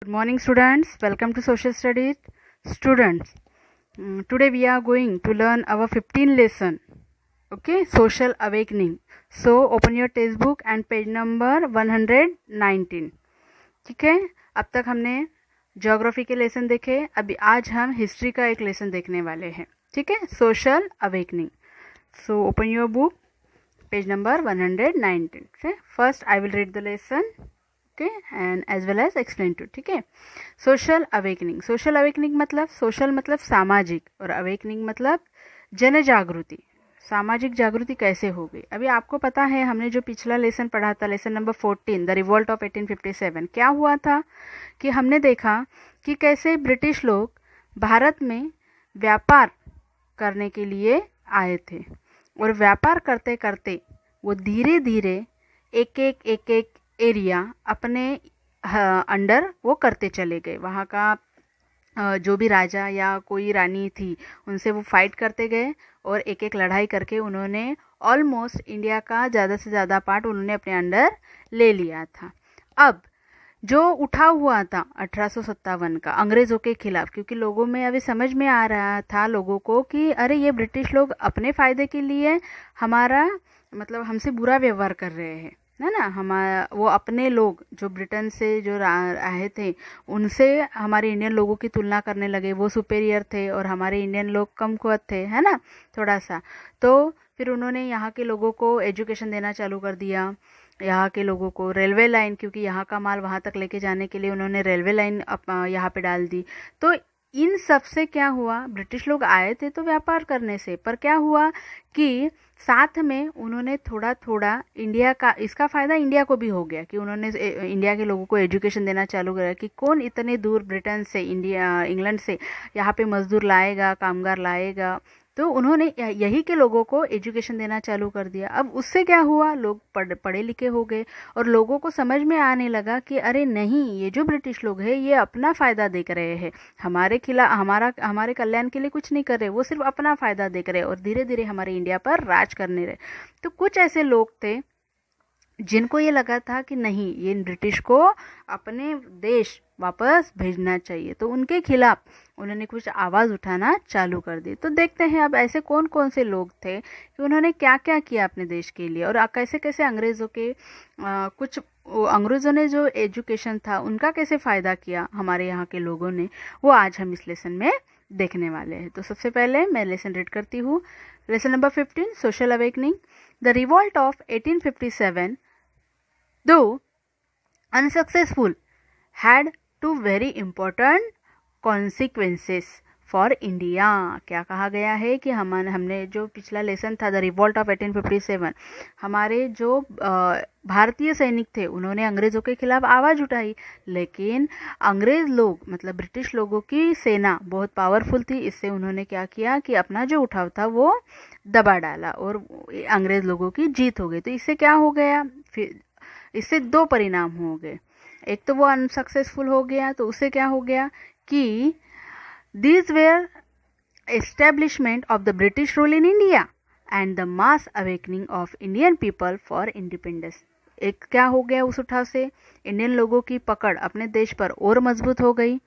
Good morning, students. Welcome to Social Studies. Students, today we are going to learn our 15th lesson. Okay, Social Awakening. So, open your textbook and page number 119. ठीक है, अब तक हमने geography के lesson देखे. अभी आज हम हिस्ट्री का एक लेसन देखने वाले हैं. ठीक है, social awakening. So open your book, page number 119. Okay? First I will read the lesson. Okay, and as well as explain to. ठीक है, सोशल अवेकनिंग. सोशल अवेकनिंग मतलब, सोशल मतलब सामाजिक और अवेकनिंग मतलब जन जागृति. सामाजिक जागृति कैसे हो गई. अभी आपको पता है, हमने जो पिछला लेसन पढ़ा था, lesson number 14, the revolt of 1857. क्या हुआ था कि हमने देखा कि कैसे ब्रिटिश लोग भारत में व्यापार करने के लिए आए थे और व्यापार करते करते वो धीरे धीरे एक एक एरिया अपने अंडर वो करते चले गए. वहाँ का जो भी राजा या कोई रानी थी उनसे वो फाइट करते गए और एक एक लड़ाई करके उन्होंने ऑलमोस्ट इंडिया का ज़्यादा से ज़्यादा पार्ट उन्होंने अपने अंडर ले लिया था. अब जो उठा हुआ था 1857 का अंग्रेज़ों के खिलाफ, क्योंकि लोगों में अभी समझ में आ रहा था लोगों को कि अरे ये ब्रिटिश लोग अपने फ़ायदे के लिए हमारा मतलब हमसे बुरा व्यवहार कर रहे हैं, है ना. हमारा वो अपने लोग जो ब्रिटेन से जो आए थे उनसे हमारे इंडियन लोगों की तुलना करने लगे. वो सुपेरियर थे और हमारे इंडियन लोग कमकुवत थे, है ना, थोड़ा सा. तो फिर उन्होंने यहाँ के लोगों को एजुकेशन देना चालू कर दिया. यहाँ के लोगों को रेलवे लाइन, क्योंकि यहाँ का माल वहाँ तक लेके जाने के लिए उन्होंने रेलवे लाइन यहाँ पे डाल दी. तो इन सब से क्या हुआ, ब्रिटिश लोग आए थे तो व्यापार करने से, पर क्या हुआ कि साथ में उन्होंने थोड़ा थोड़ा इंडिया का, इसका फ़ायदा इंडिया को भी हो गया कि उन्होंने इंडिया के लोगों को एजुकेशन देना चालू करा कि कौन इतने दूर ब्रिटेन से, इंग्लैंड से यहाँ पे मजदूर लाएगा, कामगार लाएगा. तो उन्होंने यही के लोगों को एजुकेशन देना चालू कर दिया. अब उससे क्या हुआ, लोग पढ़े लिखे हो गए और लोगों को समझ में आने लगा कि अरे नहीं, ये जो ब्रिटिश लोग हैं ये अपना फ़ायदा देख रहे हैं, हमारे खिलाफ हमारे कल्याण के लिए कुछ नहीं कर रहे, वो सिर्फ अपना फ़ायदा देख रहे और धीरे धीरे हमारे इंडिया पर राज करने रहे. तो कुछ ऐसे लोग थे जिनको ये लगा था कि नहीं, ये ब्रिटिश को अपने देश वापस भेजना चाहिए, तो उनके खिलाफ उन्होंने कुछ आवाज़ उठाना चालू कर दी. तो देखते हैं अब ऐसे कौन कौन से लोग थे कि उन्होंने क्या क्या किया अपने देश के लिए और कैसे कैसे अंग्रेज़ों ने जो एजुकेशन था उनका कैसे फ़ायदा किया हमारे यहाँ के लोगों ने, वो आज हम इस लेसन में देखने वाले हैं. तो सबसे पहले मैं लेसन रीड करती हूँ. Lesson number 15, social awakening. The revolt of 1857, though unsuccessful, had two very important consequences for India. क्या कहा गया है कि हमने जो पिछला लेसन था द रिवोल्ट ऑफ 1857, हमारे जो भारतीय सैनिक थे उन्होंने अंग्रेज़ों के खिलाफ आवाज़ उठाई, लेकिन अंग्रेज़ लोग मतलब ब्रिटिश लोगों की सेना बहुत पावरफुल थी. इससे उन्होंने क्या किया कि अपना जो उठाव था वो दबा डाला और अंग्रेज़ लोगों की जीत हो गई. तो इससे क्या हो गया, फिर इससे दो परिणाम हो गए. एक तो वो अनसक्सेसफुल हो गया, तो उससे क्या हो गया कि these were establishment of the British rule in India and the mass awakening of Indian people for independence. एक क्या हो गया, उस उठाव से इंडियन लोगों की पकड़ अपने देश पर और मजबूत हो गई.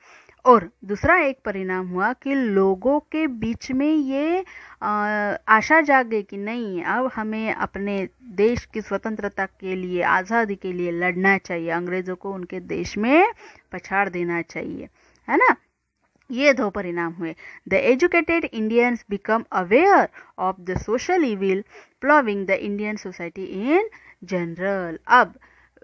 और दूसरा एक परिणाम हुआ कि लोगों के बीच में ये आशा जाग गई कि नहीं, अब हमें अपने देश की स्वतंत्रता के लिए, आज़ादी के लिए लड़ना चाहिए, अंग्रेज़ों को उनके देश में पछाड़ देना चाहिए, है ना. ये दो परिणाम हुए. The educated Indians become aware of the social evil ploughing the Indian society in general. अब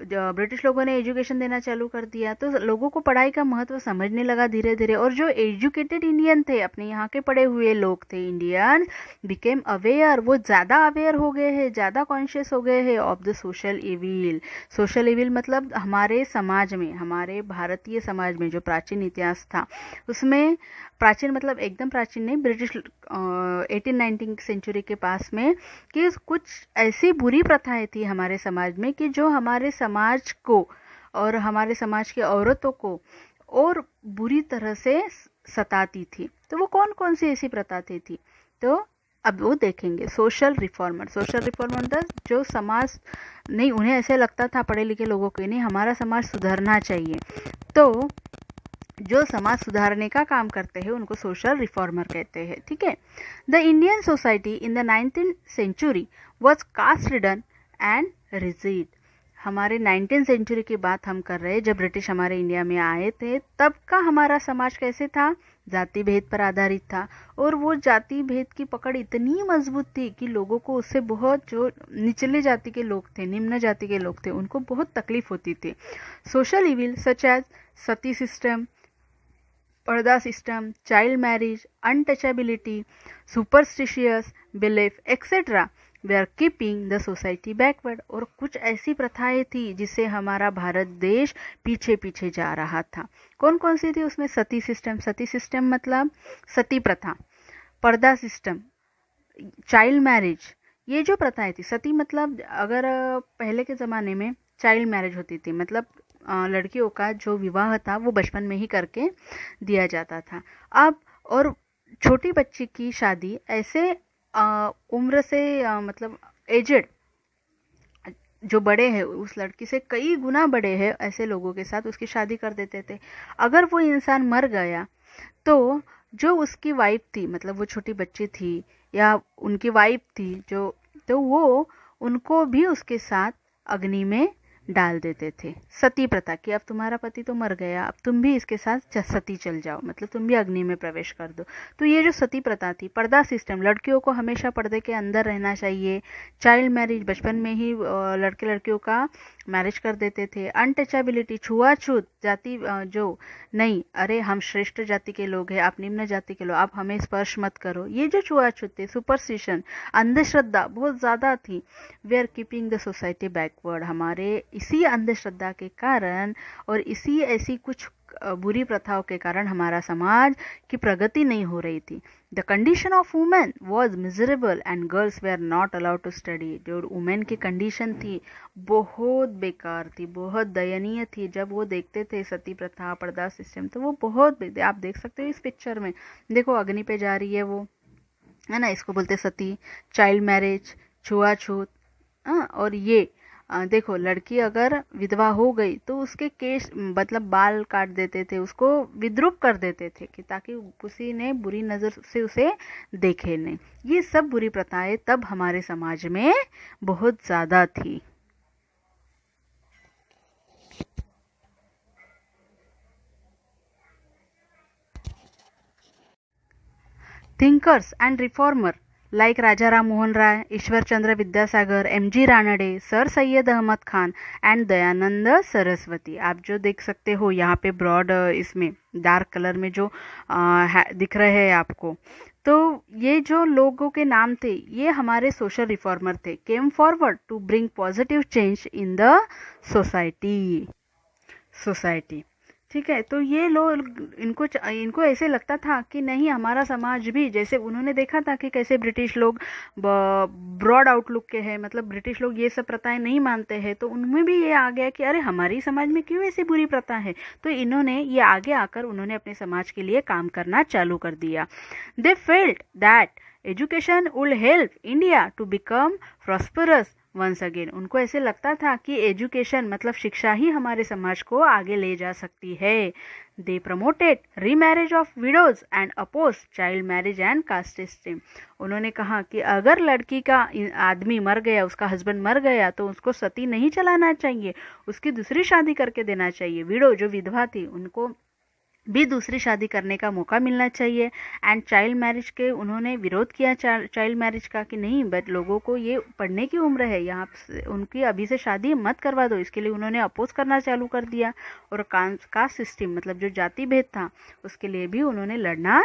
ब्रिटिश लोगों ने एजुकेशन देना चालू कर दिया तो लोगों को पढ़ाई का महत्व समझने लगा धीरे धीरे. और जो एजुकेटेड इंडियन थे, अपने यहाँ के पढ़े हुए लोग थे, इंडियन बिकेम अवेयर, वो ज़्यादा अवेयर हो गए हैं, ज़्यादा कॉन्शियस हो गए हैं of the social evil. Social evil मतलब हमारे समाज में, हमारे भारतीय समाज में जो प्राचीन इतिहास था उसमें, प्राचीन मतलब एकदम प्राचीन नहीं, ब्रिटिश 18-19 सेंचुरी के पास में, कि कुछ ऐसी बुरी प्रथाएं थी हमारे समाज में कि जो हमारे समाज को और हमारे समाज की औरतों को और बुरी तरह से सताती थी. तो वो कौन कौन सी ऐसी प्रथाएं थी, तो अब वो देखेंगे. सोशल रिफॉर्मर जो समाज नहीं, उन्हें ऐसे लगता था पढ़े लिखे लोगों को नहीं, हमारा समाज सुधरना चाहिए, तो जो समाज सुधारने का काम करते हैं उनको सोशल रिफॉर्मर कहते हैं, ठीक है। The Indian society in the 19th century was caste ridden and rigid. हमारे 19th सेंचुरी की बात हम कर रहे हैं, जब ब्रिटिश हमारे इंडिया में आए थे तब का हमारा समाज कैसे था, जाति भेद पर आधारित था। और वो जाति भेद की पकड़ इतनी मजबूत थी कि लोगों को उससे बहुत, जो निचले जाति के लोग थे, निम्न जाति के लोग थे, उनको बहुत तकलीफ होती थी। Social evil such as sati system, purdah system, child marriage, untouchability, superstitious belief etcetera they are keeping the society backward. और कुछ ऐसी प्रथाएं थी जिससे हमारा भारत देश पीछे पीछे जा रहा था। कौन कौन सी थी उसमें? सती सिस्टम मतलब सती प्रथा, पर्दा सिस्टम, चाइल्ड मैरिज, ये जो प्रथाएं थी। सती मतलब अगर पहले के ज़माने में चाइल्ड मैरिज होती थी, मतलब लड़कियों का जो विवाह था वो बचपन में ही करके दिया जाता था। अब और छोटी बच्ची की शादी ऐसे उम्र से मतलब एजेड, जो बड़े हैं, उस लड़की से कई गुना बड़े हैं, ऐसे लोगों के साथ उसकी शादी कर देते थे। अगर वो इंसान मर गया तो जो उसकी वाइफ थी, मतलब वो छोटी बच्ची थी या उनकी वाइफ थी जो, तो वो उनको भी उसके साथ अग्नि में डाल देते थे। सती प्रथा कि अब तुम्हारा पति तो मर गया, अब तुम भी इसके साथ सती चल जाओ, मतलब तुम भी अग्नि में प्रवेश कर दो। तो ये जो सती प्रथा थी। पर्दा सिस्टम, लड़कियों को हमेशा पर्दे के अंदर रहना चाहिए। चाइल्ड मैरिज, बचपन में ही लड़के लड़कियों का मैरिज कर देते थे। अनटचेबिलिटी, छुआछूत, जाति जो नहीं, अरे हम श्रेष्ठ जाति के लोग हैं, आप निम्न जाति के लोग, आप हमें स्पर्श मत करो, ये जो छुआछूत थे। सुपरस्टिशन, अंधश्रद्धा बहुत ज़्यादा थी। We are keeping the society backward. हमारे इसी अंधश्रद्धा के कारण और इसी ऐसी कुछ बुरी प्रथाओं के कारण हमारा समाज की प्रगति नहीं हो रही थी। The condition of women was miserable and girls were not allowed to study. जो वुमेन की कंडीशन थी बहुत बेकार थी, बहुत दयनीय थी। जब वो देखते थे सती प्रथा, पर्दा सिस्टम, तो वो बहुत, आप देख सकते हो इस पिक्चर में, देखो अग्नि पे जा रही है वो, है ना, इसको बोलते सती। चाइल्ड मैरिज, छुआछूत, और ये देखो लड़की अगर विधवा हो गई तो उसके केश, मतलब बाल काट देते थे, उसको विद्रूप कर देते थे कि ताकि किसी ने बुरी नज़र से उसे देखे नहीं। ये सब बुरी प्रथाएं तब हमारे समाज में बहुत ज़्यादा थी। Thinkers and reformer like Raja Ram Mohan Roy, Ishwar Chandra Vidyasagar, MG Ranade, sir Syed Ahmed Khan and Dayanand Saraswati. आप जो देख सकते हो यहाँ पे ब्रॉड, इसमें डार्क कलर में जो दिख रहे हैं आपको, तो ये जो लोगों के नाम थे ये हमारे सोशल रिफॉर्मर थे। Came forward to bring positive change in the society. ठीक है, तो ये लोग, इनको ऐसे लगता था कि नहीं, हमारा समाज भी, जैसे उन्होंने देखा था कि कैसे ब्रिटिश लोग ब्रॉड आउटलुक के हैं, मतलब ब्रिटिश लोग ये सब प्रथाएं नहीं मानते हैं, तो उनमें भी ये आ गया कि अरे हमारी समाज में क्यों ऐसी बुरी प्रथा है। तो इन्होंने ये आगे आकर उन्होंने अपने समाज के लिए काम करना चालू कर दिया। They felt that education would help India to become prosperous once again. उनको ऐसे लगता था कि एजुकेशन मतलब शिक्षा ही हमारे समाज को आगे ले जा सकती है। They promoted remarriage of widows and oppose child marriage and caste system. उन्होंने कहा कि अगर लड़की का आदमी मर गया, उसका हस्बैंड मर गया, तो उसको सती नहीं चलाना चाहिए, उसकी दूसरी शादी करके देना चाहिए। विडो जो विधवा थी उनको भी दूसरी शादी करने का मौका मिलना चाहिए। एंड चाइल्ड मैरिज के उन्होंने विरोध किया, चाइल्ड मैरिज का, कि नहीं, बट लोगों को ये पढ़ने की उम्र है, यहाँ उनकी अभी से शादी मत करवा दो। इसके लिए उन्होंने अपोज करना चालू कर दिया। और कास्ट सिस्टम मतलब जो जाति भेद था उसके लिए भी उन्होंने लड़ना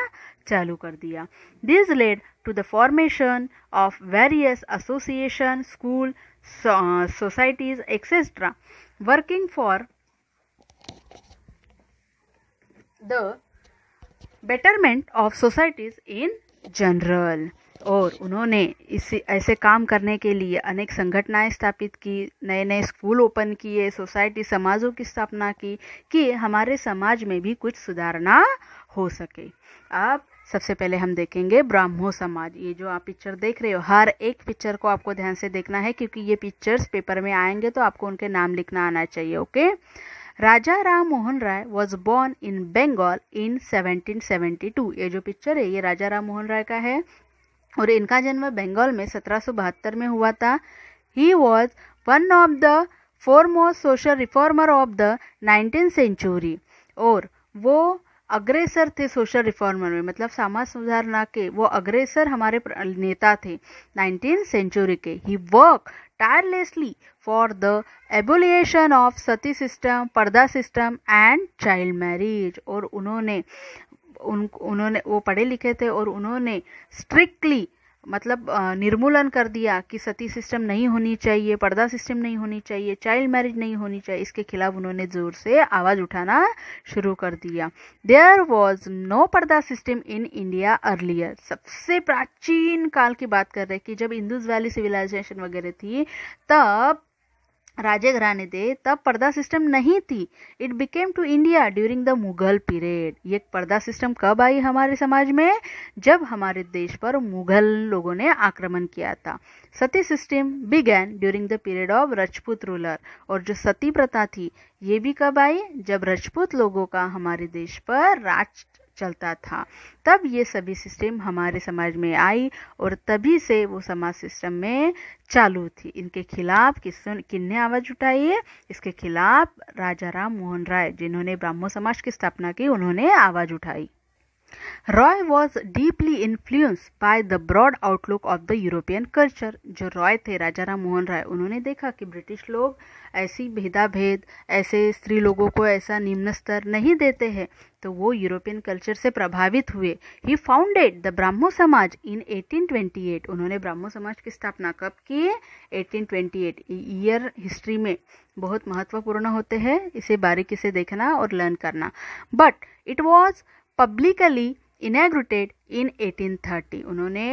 चालू कर दिया। This led to the formation of various association, school, societies etcetera working for the betterment of societies in general। और उन्होंने इसी ऐसे काम करने के लिए अनेक संगठनाएं स्थापित की, नए नए स्कूल ओपन किए, सोसाइटी समाजों की स्थापना की कि हमारे समाज में भी कुछ सुधारना हो सके। अब सबसे पहले हम देखेंगे ब्राह्मो समाज। ये जो आप पिक्चर देख रहे हो, हर एक पिक्चर को आपको ध्यान से देखना है क्योंकि ये पिक्चर्स पेपर में आएंगे तो आपको उनके नाम लिखना आना चाहिए। Okay, Raja Ram Mohan Roy was born in Bengal in 1772। ये जो पिक्चर है ये राजा राम मोहन राय का है और इनका जन्म बंगाल में 1772 में हुआ था। He was one of the foremost social reformer of the 19th century. और वो अग्रेसर थे सोशल रिफॉर्मर में, मतलब समाज सुधारना के वो अग्रेसर हमारे नेता थे 19th सेंचुरी के। He work tirelessly for the abolition of sati system, purdah system and child marriage. और उन्होंने वो पढ़े लिखे थे और उन्होंने स्ट्रिक्टली मतलब निर्मूलन कर दिया कि सती सिस्टम नहीं होनी चाहिए, पर्दा सिस्टम नहीं होनी चाहिए, चाइल्ड मैरिज नहीं होनी चाहिए। इसके खिलाफ उन्होंने जोर से आवाज़ उठाना शुरू कर दिया। देयर वॉज नो पर्दा सिस्टम इन इंडिया अर्लियर। सबसे प्राचीन काल की बात कर रहे हैं कि जब इंडस वैली सिविलाइजेशन वगैरह थी तब राजे घराने थे, तब पर्दा सिस्टम नहीं थी। It became to India during the Mughal period. ये पर्दा सिस्टम कब आई हमारे समाज में? जब हमारे देश पर मुगल लोगों ने आक्रमण किया था। Sati system began during the period of Rajput ruler. और जो सती प्रथा थी ये भी कब आई? जब राजपूत लोगों का हमारे देश पर राज चलता था, तब ये सभी सिस्टम हमारे समाज में आई और तभी से वो समाज सिस्टम में चालू थी। इनके खिलाफ किसने आवाज उठाई है? इसके खिलाफ राजा राम मोहन राय, जिन्होंने ब्राह्मो समाज की स्थापना की, उन्होंने आवाज उठाई। Roy was deeply influenced by the broad outlook of the European culture. जो रॉय थे, राजा राम मोहन राय, उन्होंने देखा कि ब्रिटिश लोग ऐसी भेदाभेद, ऐसे स्त्री लोगों को ऐसा निम्न स्तर नहीं देते हैं, तो वो यूरोपियन कल्चर से प्रभावित हुए। ही फाउंडेड द ब्राह्मो समाज इन 1828। उन्होंने ब्राह्मो समाज की स्थापना कब की? 1828। ईयर हिस्ट्री में बहुत महत्वपूर्ण होते हैं, इसे बारीकी से देखना और लर्न करना। बट इट वॉज पब्लिकली इनैग्रेटेड इन 1830। उन्होंने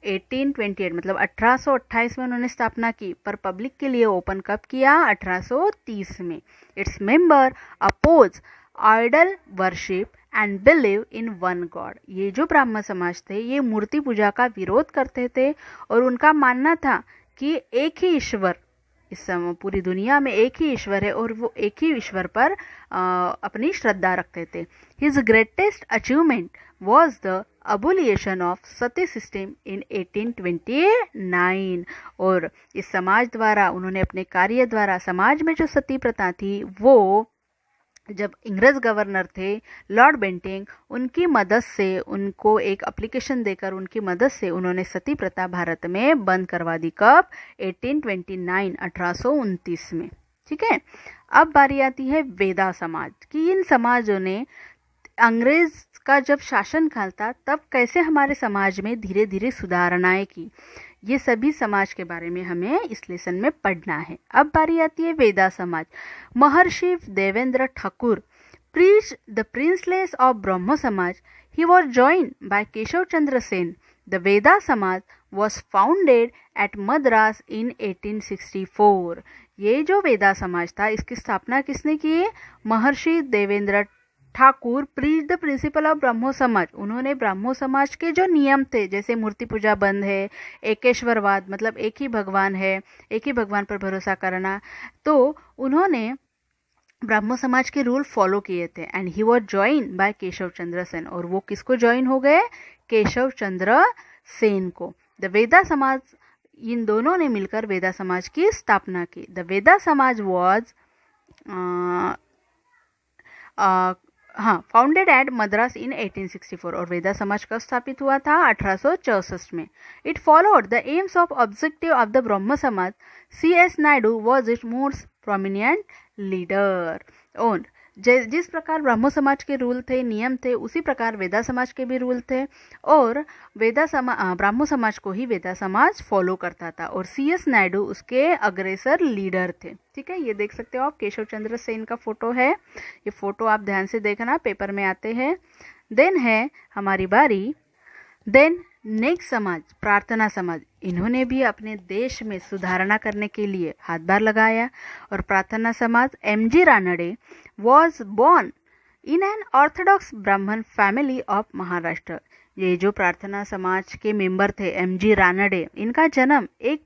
1828 मतलब 1828 में उन्होंने स्थापना की, पर पब्लिक के लिए ओपन कब किया? 1830 में। It's member oppose idol worship and believe in one God. ये जो ब्राह्मण समाज थे ये मूर्ति पूजा का विरोध करते थे और उनका मानना था कि एक ही ईश्वर, इस पूरी दुनिया में एक ही ईश्वर है और वो एक ही ईश्वर पर अपनी श्रद्धा रखते थे। His greatest achievement was the abolition of sati system in 1829। और इस समाज द्वारा, उन्होंने अपने कार्य द्वारा समाज में जो सती प्रथा थी, वो जब इंग्रज गवर्नर थे लॉर्ड बेंटिंग, उनकी मदद से, उनको एक एप्लीकेशन देकर उनकी मदद से उन्होंने सती प्रथा भारत में बंद करवा दी। कब? 1829 1829 में। ठीक है, अब बारी आती है वेदा समाज की। इन समाजों ने अंग्रेज का जब शासन काल था तब कैसे हमारे समाज में धीरे धीरे सुधारणाएं की, ये सभी समाज के बारे में हमें इस लेसन में पढ़ना है। अब बारी आती है वेदा समाज। महर्षि Devendra Thakur preached the princess of Brahmo Samaj. He was joined by Keshav Chandra Sen. The Veda Samaj was founded at Madras in 1864. ये जो वेदा समाज था इसकी स्थापना किसने की है? Maharshi Devendra Tagore preach the principle of Brahmo Samaj. उन्होंने ब्रह्मो समाज के जो नियम थे, जैसे मूर्ति पूजा बंद है, एकेश्वरवाद मतलब एक ही भगवान है, एक ही भगवान पर भरोसा करना, तो उन्होंने ब्रह्मो समाज के रूल फॉलो किए थे। And he was join by Keshav Chandra Sen. और वो किसको ज्वाइन हो गए? केशव चंद्र सेन को। द वेदा समाज, इन दोनों ने मिलकर वेदा समाज की स्थापना की। द वेदा समाज वॉज फाउंडेड एट मद्रास इन 1864। और वेदा समाज कब स्थापित हुआ था? 1864 में। It followed the AIIMS of objective of the ब्रह्म समाज। C.S. Naidu was it most prominent leader. और जिस प्रकार ब्रह्मो समाज के रूल थे, नियम थे, उसी प्रकार वेदा समाज के भी रूल थे और ब्राह्मो समाज को ही वेदा समाज फॉलो करता था और C.S. नायडू उसके अग्रेसर लीडर थे। ठीक है, ये देख सकते हो आप, केशव चंद्र सेन का फोटो है। ये फोटो आप ध्यान से देखना, पेपर में आते हैं। देन है हमारी बारी। देन नेक्स्ट समाज प्रार्थना समाज। इन्होंने भी अपने देश में सुधारणा करने के लिए हाथभार लगाया। और प्रार्थना समाज, M.G. Ranade was born in an Orthodox ब्राह्मण फैमिली ऑफ महाराष्ट्र। ये जो प्रार्थना समाज के मेंबर थे एमजी रानडे, इनका जन्म एक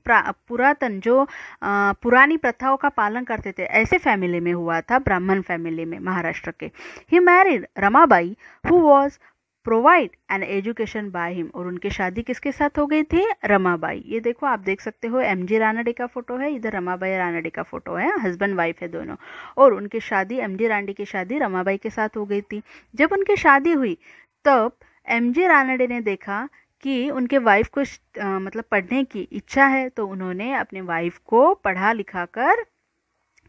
पुरातन जो पुरानी प्रथाओं का पालन करते थे ऐसे फैमिली में हुआ था, ब्राह्मण फैमिली में महाराष्ट्र के। He married Ramabai who was provide an education by him, और उनकी शादी किसके साथ हो गई थी? रमाबाई। ये देखो, आप देख सकते हो एमजी रानडे का फोटो है, इधर रमाबाई रानडे का फोटो है, हस्बैंड वाइफ है दोनों। और उनकी शादी, एमजी रानडे की शादी रमाबाई के साथ हो गई थी। जब उनकी शादी हुई तब एमजी रानडे ने देखा कि उनके वाइफ को मतलब पढ़ने की इच्छा है, तो उन्होंने अपने वाइफ को पढ़ा लिखा कर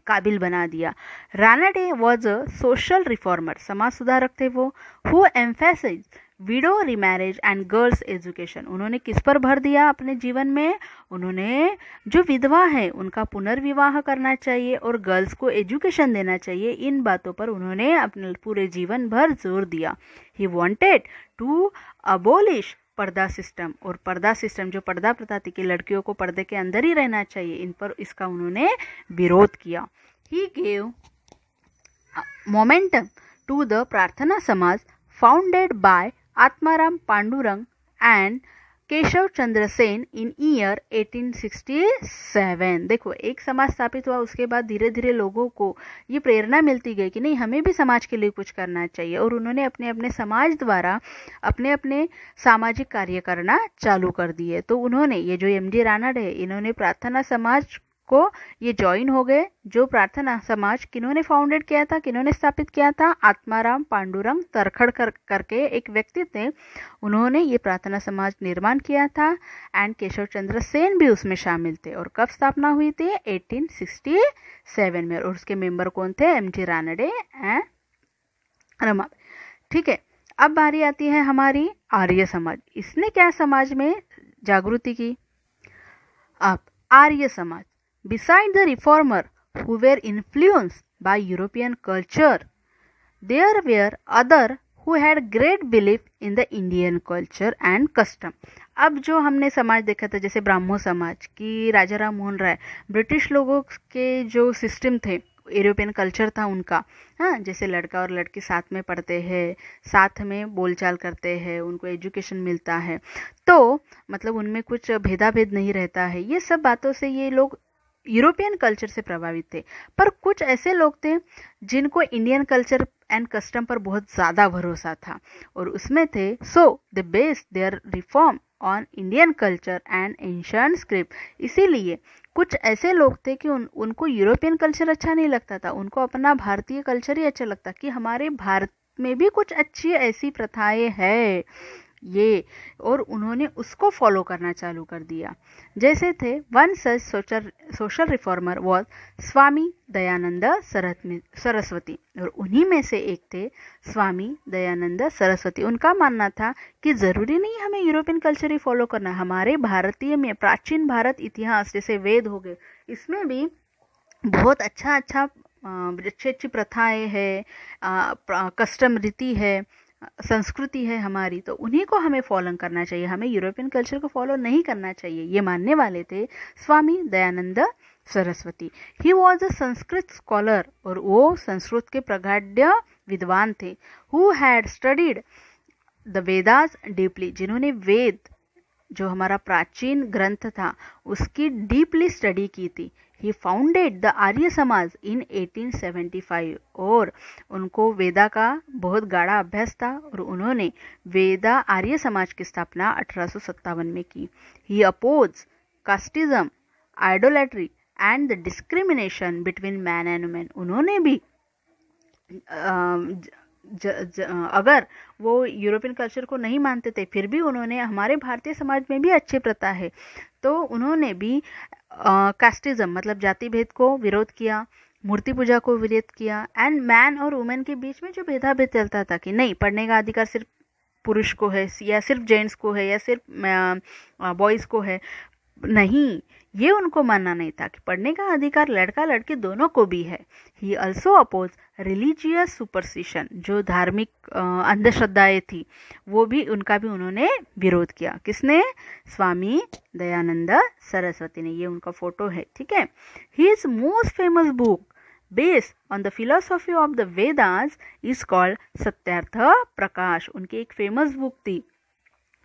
काबिल बना दिया। Ranade was a social reformer, समाज सुधारक थे वो, who emphasize widow remarriage and girls education. उन्होंने किस पर भर दिया अपने जीवन में? उन्होंने जो विधवा है उनका पुनर्विवाह करना चाहिए और गर्ल्स को एजुकेशन देना चाहिए, इन बातों पर उन्होंने अपने पूरे जीवन भर जोर दिया। ही वॉन्टेड टू अबोलिश पर्दा सिस्टम, और पर्दा सिस्टम जो पर्दा प्रथा थी कि लड़कियों को पर्दे के अंदर ही रहना चाहिए, इन पर इसका उन्होंने विरोध किया। He gave momentum to the Prarthana Samaj founded by Atmaram Pandurang and Keshav Chandra Sen in year 1867। देखो, एक समाज स्थापित हुआ, उसके बाद धीरे धीरे लोगों को ये प्रेरणा मिलती गई कि नहीं, हमें भी समाज के लिए कुछ करना चाहिए, और उन्होंने अपने अपने समाज द्वारा अपने अपने सामाजिक कार्य करना चालू कर दिए। तो उन्होंने, ये जो एमडी रानडे है, इन्होंने प्रार्थना समाज को ये ज्वाइन हो गए। जो प्रार्थना समाज किन्होंने फाउंडेड किया था, किन्होंने स्थापित किया था? आत्माराम पांडुरंग तरखड़ करके एक व्यक्ति थे, उन्होंने ये प्रार्थना समाज निर्माण किया था, एंड केशव चंद्र सेन भी उसमें शामिल थे। और कब स्थापना हुई थी? 1867 में। और उसके मेंबर कौन थे? MG Ranade and Rama. ठीक है, अब बारी आती है हमारी आर्य समाज। इसने क्या समाज में जागृति की? अब Arya Samaj, beside the reformer who were influenced by European culture, there were other who had great belief in the Indian culture and custom. अब जो हमने समाज देखा था, जैसे ब्राह्मो समाज की राजा राम मोहन राय, ब्रिटिश लोगों के जो सिस्टम थे, यूरोपियन कल्चर था उनका, हाँ, जैसे लड़का और लड़की साथ में पढ़ते हैं, साथ में बोलचाल करते हैं, उनको एजुकेशन मिलता है, तो मतलब उनमें कुछ भेदाभेद नहीं रहता है। ये सब बातों से ये लोग यूरोपियन कल्चर से प्रभावित थे। पर कुछ ऐसे लोग थे जिनको इंडियन कल्चर एंड कस्टम पर बहुत ज़्यादा भरोसा था, और उसमें थे, so they based their reform on Indian culture and ancient script. इसीलिए कुछ ऐसे लोग थे कि उनको यूरोपियन कल्चर अच्छा नहीं लगता था, उनको अपना भारतीय कल्चर ही अच्छा लगता कि हमारे भारत में भी कुछ अच्छी ऐसी प्रथाएं हैं ये, और उन्होंने उसको फॉलो करना चालू कर दिया। जैसे थे, one such social reformer was Swami Dayanand Saraswati, और उन्हीं में से एक थे स्वामी दयानंद सरस्वती। उनका मानना था कि ज़रूरी नहीं हमें यूरोपियन कल्चर ही फॉलो करना, हमारे भारतीय में प्राचीन भारत इतिहास जैसे वेद हो गए, इसमें भी बहुत अच्छी अच्छी प्रथाएं हैं, कस्टम रीति है, संस्कृति है हमारी, तो उन्हीं को हमें फॉलो करना चाहिए, हमें यूरोपियन कल्चर को फॉलो नहीं करना चाहिए। ये मानने वाले थे Swami Dayanand Saraswati. He was a Sanskrit scholar, और वो संस्कृत के प्रगाढ़ विद्वान थे। Who had studied the Vedas deeply, जिन्होंने वेद जो हमारा प्राचीन ग्रंथ था उसकी डीपली स्टडी की थी। ही फाउंडेड द आर्य समाज इन 1875, और उनको वेदा का बहुत गाढ़ा अभ्यास था, और उन्होंने वेदा आर्य समाज की स्थापना 1857 में की। He oppose casteism, idolatry and the discrimination between man and women. उन्होंने भी अगर वो यूरोपियन कल्चर को नहीं मानते थे, फिर भी उन्होंने, हमारे भारतीय समाज में भी अच्छी प्रथा है, तो उन्होंने भी कास्टिज्म मतलब जाति भेद को विरोध किया, मूर्ति पूजा को विरोध किया, एंड मैन और वुमेन के बीच में जो भेदाभेद चलता था कि नहीं, पढ़ने का अधिकार सिर्फ पुरुष को है, या सिर्फ जेंट्स को है, या सिर्फ बॉयज़ को है, नहीं, ये उनको मानना नहीं था कि पढ़ने का अधिकार लड़का लड़की दोनों को भी है। He also oppose religious superstition, जो धार्मिक अंधश्रद्धाएं थी, वो भी, उनका भी उन्होंने विरोध किया। किसने? स्वामी दयानंद सरस्वती ने। ये उनका फोटो है, ठीक है। His most famous book based on the philosophy of the Vedas is called Satyarth Prakash. उनकी एक फेमस बुक थी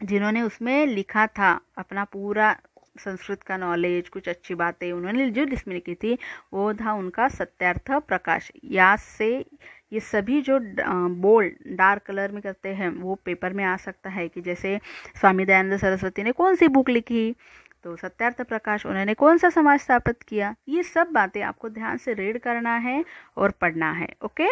जिन्होंने उसमें लिखा था अपना पूरा संस्कृत का नॉलेज, कुछ अच्छी बातें उन्होंने जो जिसमें लिखी थी वो था उनका सत्यार्थ प्रकाश। याद से ये सभी जो बोल्ड डार्क कलर में करते हैं वो पेपर में आ सकता है कि जैसे स्वामी दयानंद सरस्वती ने कौन सी बुक लिखी, तो सत्यार्थ प्रकाश उन्होंने कौन सा समाज स्थापित किया। ये सब बातें आपको ध्यान से रीड करना है और पढ़ना है। ओके,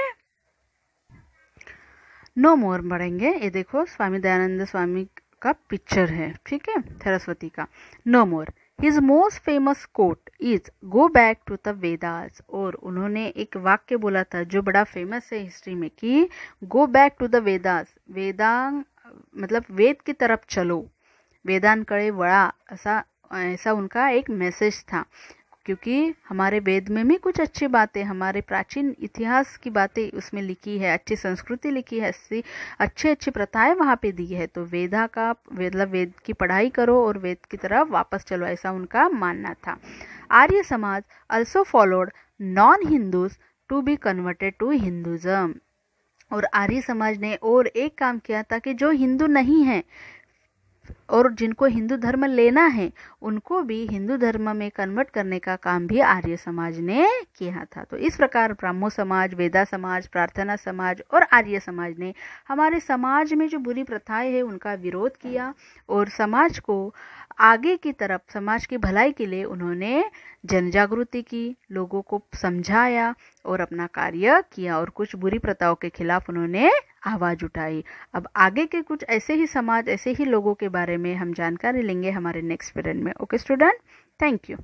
नो मोर पढ़ेंगे। ये देखो स्वामी दयानंद स्वामी का पिक्चर है, ठीक है, सरस्वती का। No more, his most famous quote is go back to the Vedas. और उन्होंने एक वाक्य बोला था जो बड़ा फेमस है हिस्ट्री में कि go back to the Vedas, वेदांग मतलब वेद की तरफ चलो, वेदांकडे वळा, ऐसा उनका एक मैसेज था। क्योंकि हमारे वेद में भी कुछ अच्छी बातें, हमारे प्राचीन इतिहास की बातें उसमें लिखी है, अच्छी संस्कृति लिखी है, अच्छी अच्छी प्रथाएं वहाँ पे दी है। तो वेदा का मतलब वेद की पढ़ाई करो और वेद की तरफ वापस चलो, ऐसा उनका मानना था। Arya Samaj also followed non-Hindus to be converted to Hinduism। और आर्य समाज ने और एक काम किया था कि जो हिंदू नहीं है और जिनको हिंदू धर्म लेना है उनको भी हिंदू धर्म में कन्वर्ट करने का काम भी आर्य समाज ने किया था। तो इस प्रकार ब्राह्मो समाज, वेदा समाज, प्रार्थना समाज और आर्य समाज ने हमारे समाज में जो बुरी प्रथाएं हैं उनका विरोध किया और समाज को आगे की तरफ, समाज की भलाई के लिए उन्होंने जन जागृति की, लोगों को समझाया और अपना कार्य किया और कुछ बुरी प्रथाओं के खिलाफ उन्होंने आवाज उठाई। अब आगे के कुछ ऐसे ही समाज, ऐसे ही लोगों के बारे में हम जानकारी लेंगे हमारे नेक्स्ट पीरियड में। Okay student, thank you.